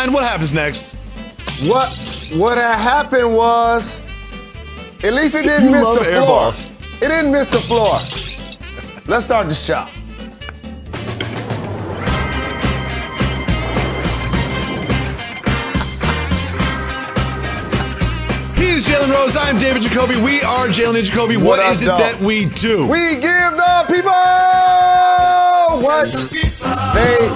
Ryan, what happens next? What had happened was, at least it didn't miss the floor. Balls. It didn't miss the floor. Let's start the shot. He's Jalen Rose. I'm David Jacoby. We are Jalen and Jacoby. What is it that we do? We give the people what they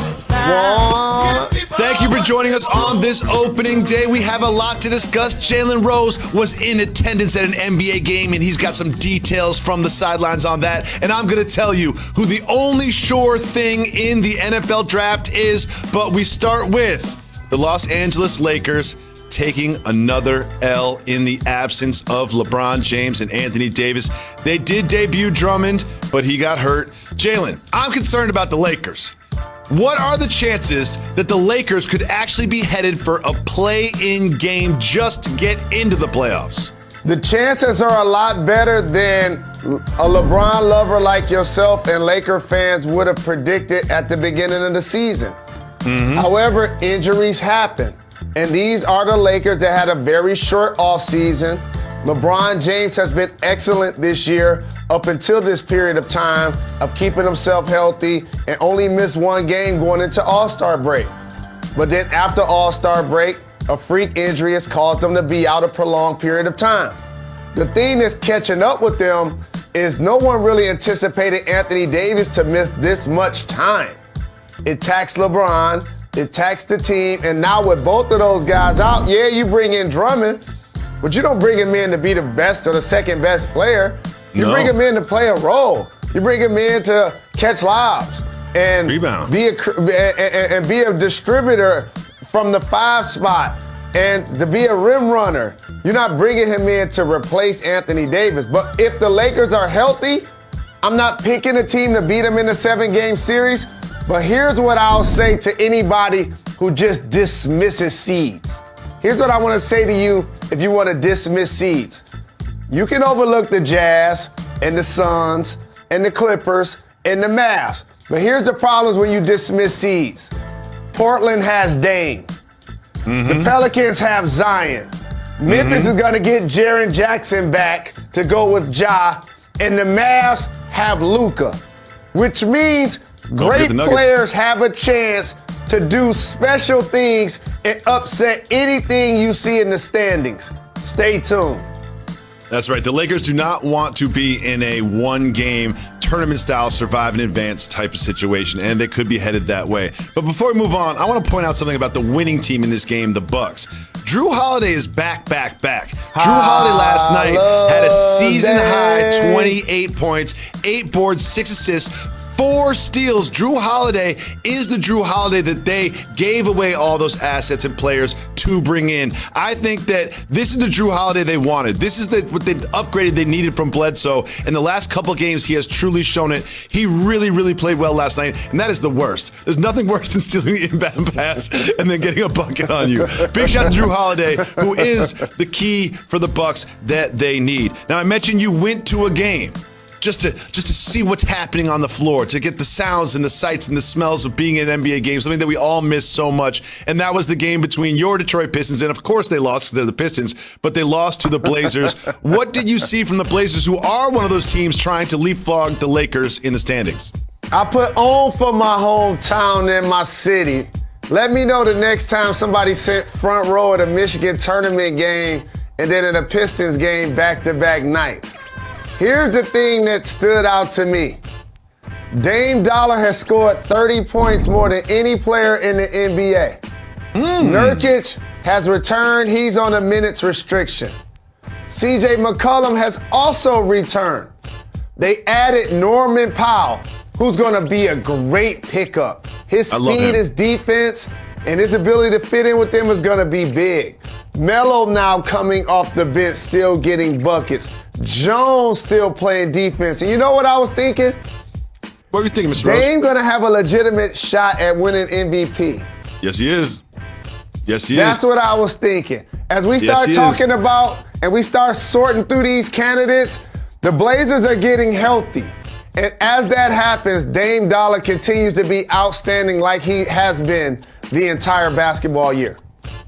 want. Thank you for joining us on this opening day. We have a lot to discuss. Jalen Rose was in attendance at an NBA game, and he's got some details from the sidelines on that. And I'm going to tell you who the only sure thing in the NFL draft is. But we start with the Los Angeles Lakers taking another L in the absence of LeBron James and Anthony Davis. They did debut Drummond, but he got hurt. Jalen, I'm concerned about the Lakers. What are the chances that the Lakers could actually be headed for a play-in game just to get into the playoffs? The chances are a lot better than a LeBron lover like yourself and Laker fans would have predicted at the beginning of the season. However, injuries happen. And these are the Lakers that had a very short offseason. LeBron James has been excellent this year up until this period of time of keeping himself healthy and only missed one game going into All-Star break. But then after All-Star break, a freak injury has caused them to be out a prolonged period of time. The thing that's catching up with them is no one really anticipated Anthony Davis to miss this much time. It taxed LeBron, it taxed the team, and now with both of those guys out, yeah, you bring in Drummond, but you don't bring him in to be the best or the second best player. You bring him in to play a role. You bring him in to catch lobs and rebound, be a distributor from the 5 spot and to be a rim runner. You're not bringing him in to replace Anthony Davis. But if the Lakers are healthy, I'm not picking a team to beat them in a 7-game series. But here's what I'll say to anybody who just dismisses seeds. Here's what I want to say to you if you want to dismiss seeds. You can overlook the Jazz and the Suns and the Clippers and the Mavs. But here's the problems when you dismiss seeds. Portland has Dame. The Pelicans have Zion. Memphis is going to get Jaren Jackson back to go with Ja. And the Mavs have Luka, which means great players have a chance to do special things and upset anything you see in the standings. Stay tuned. That's right. The Lakers do not want to be in a one-game tournament-style survive-in-advance type of situation, and they could be headed that way. But before we move on, I want to point out something about the winning team in this game, the Bucks. Drew Holiday is back. Drew Holiday last night had a season-high 28 points, 8 boards, 6 assists, 4 steals. Drew Holiday is the Drew Holiday that they gave away all those assets and players to bring in. I think that this is the Drew Holiday they wanted. This is what they upgraded they needed from Bledsoe. In the last couple games, he has truly shown it. He really played well last night, and that is the worst. There's nothing worse than stealing the inbound pass and then getting a bucket on you. Big shout out to Drew Holiday, who is the key for the Bucks that they need. Now, I mentioned you went to a game. Just to see what's happening on the floor, to get the sounds and the sights and the smells of being in an NBA game, something that we all miss so much. And that was the game between your Detroit Pistons, and of course they lost because they're the Pistons, but they lost to the Blazers. What did you see from the Blazers, who are one of those teams trying to leapfrog the Lakers in the standings? I put on for my hometown and my city. Let me know the next time somebody sent front row at a Michigan tournament game and then at a Pistons game back-to-back nights. Here's the thing that stood out to me. Dame Dollar has scored 30 points more than any player in the NBA. Nurkic has returned. He's on a minutes restriction. CJ McCollum has also returned. They added Norman Powell, who's going to be a great pickup. His speed, his defense, and his ability to fit in with them is going to be big. Melo now coming off the bench, still getting buckets. Jones still playing defense. And you know what I was thinking? What were you thinking, Mr. Rose? Dame going to have a legitimate shot at winning MVP. Yes, he is. That's what I was thinking. As we start talking about and we start sorting through these candidates, the Blazers are getting healthy. And as that happens, Dame Dollar continues to be outstanding like he has been the entire basketball year.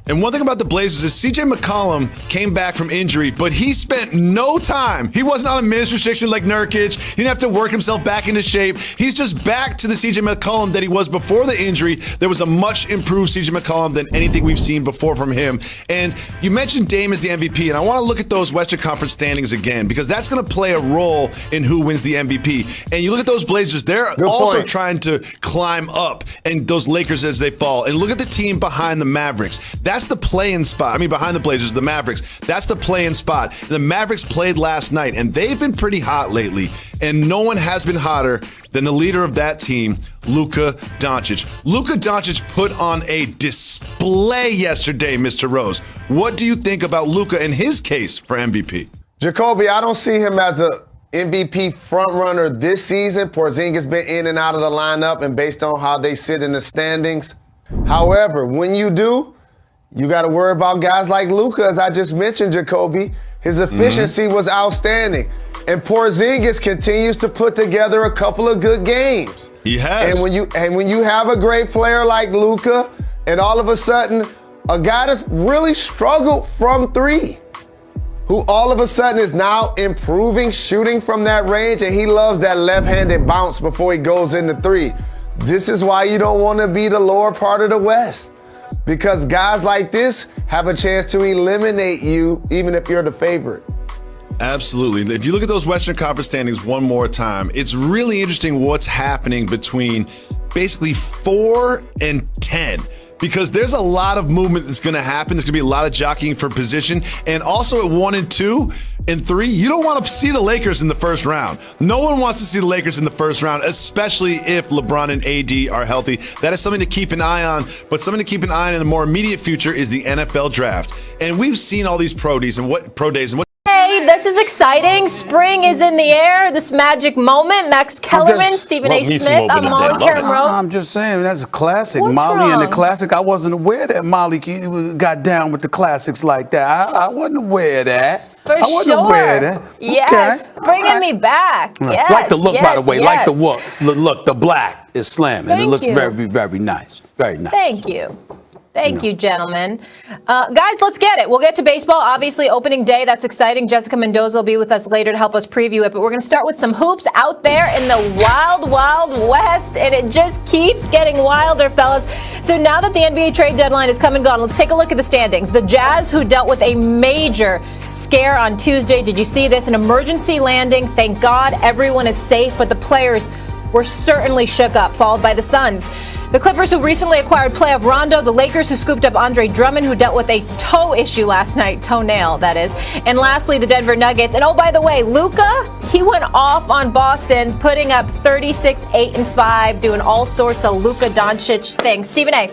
And one thing about the Blazers is CJ McCollum came back from injury, but he spent no time. He wasn't on a minutes restriction like Nurkic. He didn't have to work himself back into shape. He's just back to the CJ McCollum that he was before the injury. There was a much improved CJ McCollum than anything we've seen before from him. And you mentioned Dame as the MVP, and I want to look at those Western Conference standings again because that's going to play a role in who wins the MVP. And you look at those Blazers, they're also trying to climb up, and those Lakers as they fall. And look at the team behind the Mavericks. That's the play-in spot. I mean, behind the Blazers, the Mavericks. That's the play-in spot. The Mavericks played last night, and they've been pretty hot lately. And no one has been hotter than the leader of that team, Luka Doncic. Luka Doncic put on a display yesterday, Mr. Rose. What do you think about Luka and his case for MVP? Jacoby, I don't see him as a MVP frontrunner this season. Porzingis been in and out of the lineup, and based on how they sit in the standings. However, when you do, you got to worry about guys like Luka, as I just mentioned, Jacoby. His efficiency was outstanding. And Porzingis continues to put together a couple of good games. He has. And when you have a great player like Luka, and all of a sudden, a guy that's really struggled from three, who all of a sudden is now improving shooting from that range, and he loves that left-handed bounce before he goes into three. This is why you don't want to be the lower part of the West. Because guys like this have a chance to eliminate you even if you're the favorite. Absolutely. If you look at those Western Conference standings one more time, it's really interesting what's happening between basically 4 and 10. Because there's a lot of movement that's going to happen. There's going to be a lot of jockeying for position. And also at 1 and 2 and 3, you don't want to see the Lakers in the first round. No one wants to see the Lakers in the first round, especially if LeBron and AD are healthy. That is something to keep an eye on. But something to keep an eye on in the more immediate future is the NFL draft. And we've seen all these pro days and what Hey, this is exciting. Spring is in the air. This magic moment. Max Kellerman, Stephen A. Smith. I'm Molly Karen Rowe. I'm just saying, that's a classic. What's Molly wrong? and the classic. I wasn't aware that Molly got down with the classics like that. I wasn't aware of that. For I wasn't sure. aware of that. Yes, Okay. bringing me back. Yes, Like the look, by the way. yes. Like the look. The black is slamming. Thank It looks you. very, very nice. Very nice. Thank you. Thank you, gentlemen. Guys, let's get it. We'll get to baseball. Obviously, opening day. That's exciting. Jessica Mendoza will be with us later to help us preview it. But we're going to start with some hoops out there in the wild, wild west. And it just keeps getting wilder, fellas. So now that the NBA trade deadline is come and gone, let's take a look at the standings. The Jazz, who dealt with a major scare on Tuesday. Did you see this? An emergency landing. Thank God everyone is safe. But the players were certainly shook up, followed by the Suns. The Clippers, who recently acquired playoff Rondo. The Lakers, who scooped up Andre Drummond, who dealt with a toe issue last night, toenail, that is. And lastly, the Denver Nuggets. And oh, by the way, Luka, he went off on Boston, putting up 36, 8, and 5, doing all sorts of Luka Doncic things. Stephen A.,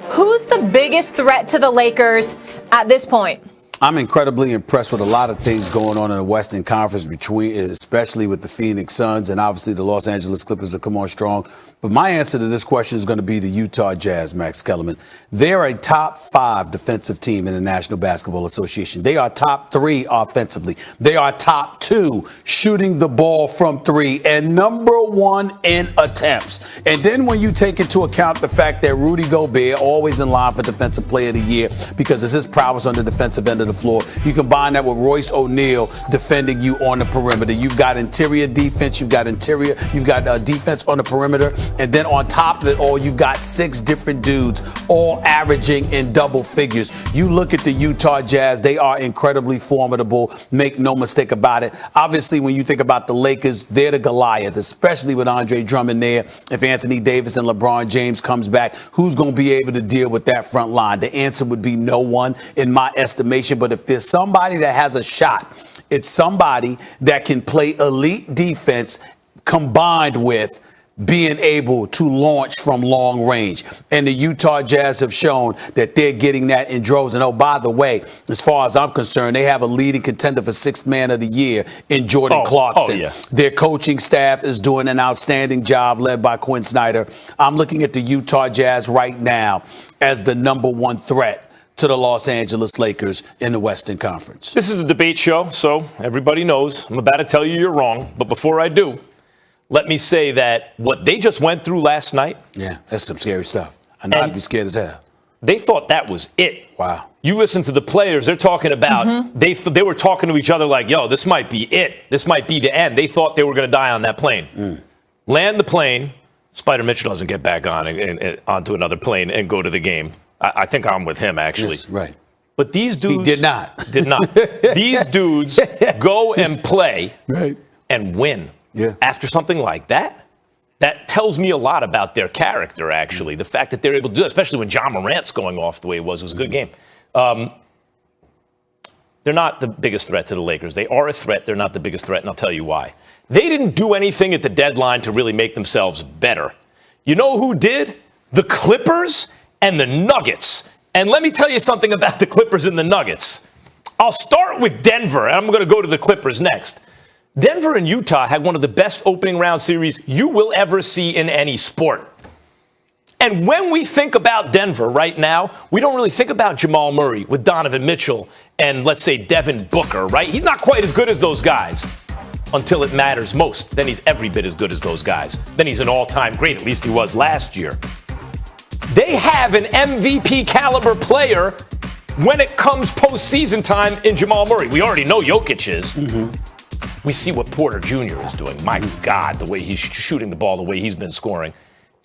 who's the biggest threat to the Lakers at this point? I'm incredibly impressed with a lot of things going on in the Western Conference, especially with the Phoenix Suns and obviously the Los Angeles Clippers that come on strong. But my answer to this question is going to be the Utah Jazz, Max Kellerman. They're a top 5 defensive team in the National Basketball Association. They are top 3 offensively. They are top 2 shooting the ball from 3 and number 1 in attempts. And then when you take into account the fact that Rudy Gobert always in line for Defensive Player of the Year because it's his prowess on the defensive end of the floor. You combine that with Royce O'Neal defending you on the perimeter. You've got interior defense. You've got defense on the perimeter. And then on top of it all, you've got 6 different dudes all averaging in double figures. You look at the Utah Jazz, they are incredibly formidable. Make no mistake about it. Obviously, when you think about the Lakers, they're the Goliath, especially with Andre Drummond there. If Anthony Davis and LeBron James comes back, who's going to be able to deal with that front line? The answer would be no one in my estimation. But if there's somebody that has a shot, it's somebody that can play elite defense combined with being able to launch from long range. And the Utah Jazz have shown that they're getting that in droves. And oh, by the way, as far as I'm concerned, they have a leading contender for 6th Man of the Year in Jordan Clarkson. Yeah. Their coaching staff is doing an outstanding job led by Quinn Snyder. I'm looking at the Utah Jazz right now as the number 1 threat to the Los Angeles Lakers in the Western Conference. This is a debate show, so everybody knows I'm about to tell you you're wrong. But before I do, let me say that what they just went through last night. Yeah, that's some scary stuff. And I'd be scared as hell. They thought that was it. Wow. You listen to the players, they're talking about, they were talking to each other like, yo, this might be it. This might be the end. They thought they were going to die on that plane. Land the plane. Spider Mitchell doesn't get back on and onto another plane and go to the game. I think I'm with him, actually. Yes, right. But these dudes. He did not. Did not. These dudes go and play and win. Yeah. After something like that. That tells me a lot about their character, actually. The fact that they're able to do it, especially when John Morant's going off the way it was a good game. They're not the biggest threat to the Lakers. They are a threat. They're not the biggest threat, and I'll tell you why. They didn't do anything at the deadline to really make themselves better. You know who did? The Clippers and the Nuggets. And let me tell you something about the Clippers and the Nuggets. I'll start with Denver, and I'm going to go to the Clippers next. Denver and Utah had one of the best opening round series you will ever see in any sport. And when we think about Denver right now, we don't really think about Jamal Murray with Donovan Mitchell and, let's say, Devin Booker, right? He's not quite as good as those guys until it matters most. Then he's every bit as good as those guys. Then he's an all-time great, at least he was last year. They have an MVP caliber player when it comes postseason time in Jamal Murray. We already know Jokic is. We see what Porter Jr. is doing. My God, the way he's shooting the ball, the way he's been scoring.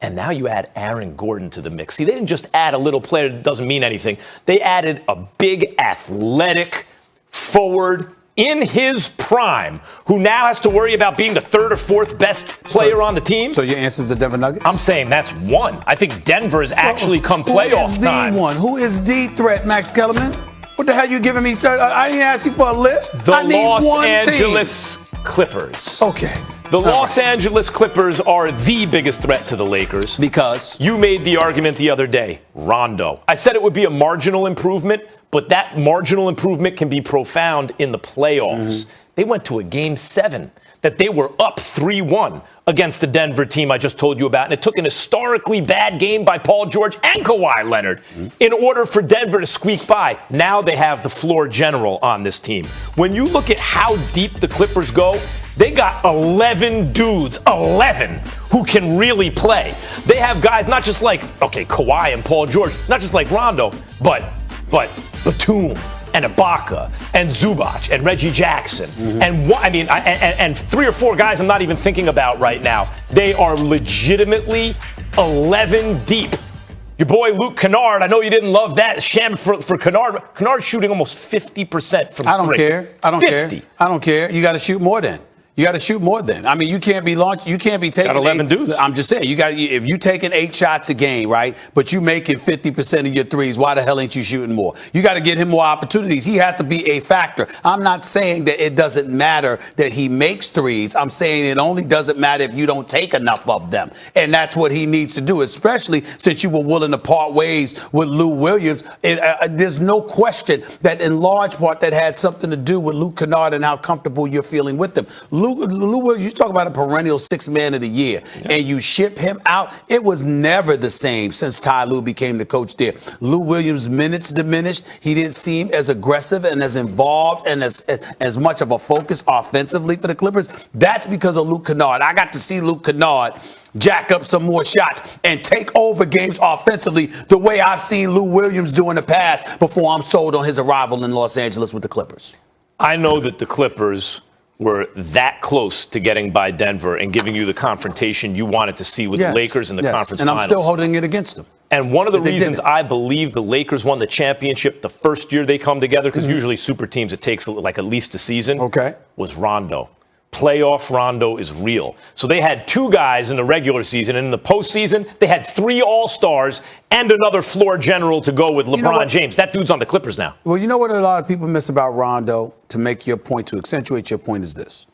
And now you add Aaron Gordon to the mix. See, they didn't just add a little player that doesn't mean anything. They added a big, athletic forward in his prime who now has to worry about being the third or fourth best player on the team. So your answer is the Denver Nuggets? I'm saying that's one. I think Denver has actually come playoff time. Who is the threat, Max Kellerman? What the hell you giving me? I ain't asked you for a list. The Los Angeles Clippers. Okay. The Los Angeles Clippers are the biggest threat to the Lakers. Because? You made the argument the other day, Rondo. I said it would be a marginal improvement, but that marginal improvement can be profound in the playoffs. They went to a Game 7 that they were up 3-1 against the Denver team I just told you about. And it took an historically bad game by Paul George and Kawhi Leonard in order for Denver to squeak by. Now they have the floor general on this team. When you look at how deep the Clippers go, they got 11 dudes, 11, who can really play. They have guys not just like, Kawhi and Paul George, not just like Rondo, but Batum and Ibaka and Zubac and Reggie Jackson and 3 or 4 guys I'm not even thinking about right now. They are legitimately 11 deep. Your boy Luke Kennard, I know you didn't love that sham for Kennard. Kennard's shooting almost 50% from I don't three. care. I don't care. You got to shoot more then. You got to shoot more then. I mean, you can't be taking got 11 dudes. I'm just saying, if you taking 8 shots a game, right, but you making 50% of your threes, why the hell ain't you shooting more? You got to get him more opportunities. He has to be a factor. I'm not saying that it doesn't matter that he makes threes. I'm saying it only doesn't matter if you don't take enough of them. And that's what he needs to do, especially since you were willing to part ways with Lou Williams. There's no question that in large part that had something to do with Luke Kennard and how comfortable you're feeling with them. Lou Williams, you talk about a perennial 6th man of the year, and you ship him out. It was never the same since Ty Lue became the coach there. Lou Williams' minutes diminished. He didn't seem as aggressive and as involved and as much of a focus offensively for the Clippers. That's because of Luke Kennard. I got to see Luke Kennard jack up some more shots and take over games offensively the way I've seen Lou Williams do in the past before I'm sold on his arrival in Los Angeles with the Clippers. I know that the Clippers were that close to getting by Denver and giving you the confrontation you wanted to see with the Lakers in the conference finals. And I'm still holding it against them. And one of the reasons I believe the Lakers won the championship the first year they come together, because usually super teams, it takes like at least a season, was Rondo. Playoff Rondo is real. So they had 2 guys in the regular season, and in the postseason, they had 3 All-Stars and another floor general to go with LeBron James. That dude's on the Clippers now. Well, you know what a lot of people miss about Rondo, to make your point, to accentuate your point, is this.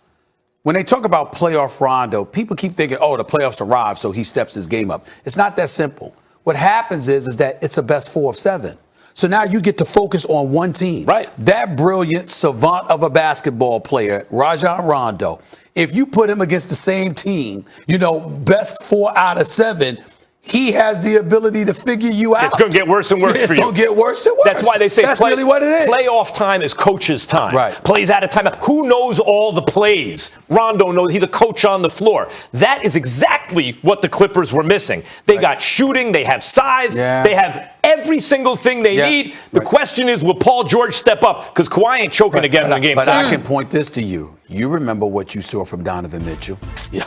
When they talk about playoff Rondo, people keep thinking, the playoffs arrived, so he steps his game up. It's not that simple. What happens is that it's a best 4 of 7. So now you get to focus on one team. Right. That brilliant savant of a basketball player, Rajon Rondo, if you put him against the same team, best 4 out of 7, he has the ability to figure you out. It's going to get worse and worse for you. It's going to get worse and worse. That's why they say that's really what it is. Playoff time is coach's time. Right. Plays out of time. Who knows all the plays? Rondo knows. He's a coach on the floor. That is exactly what the Clippers were missing. They got shooting. They have size. Yeah. They have every single thing they need. The question is, will Paul George step up? Because Kawhi ain't choking again in the game. But I can point this to you. You remember what you saw from Donovan Mitchell.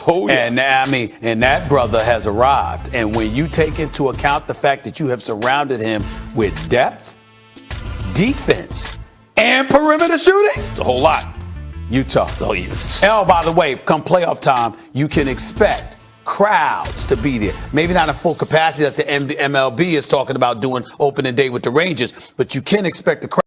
Oh, yeah. And and that brother has arrived. And when you take into account the fact that you have surrounded him with depth, defense, and perimeter shooting, It's a whole lot. Utah. So Oh, by the way, come playoff time, you can expect crowds to be there. Maybe not in full capacity that the MLB is talking about doing opening day with the Rangers, but you can expect the crowd.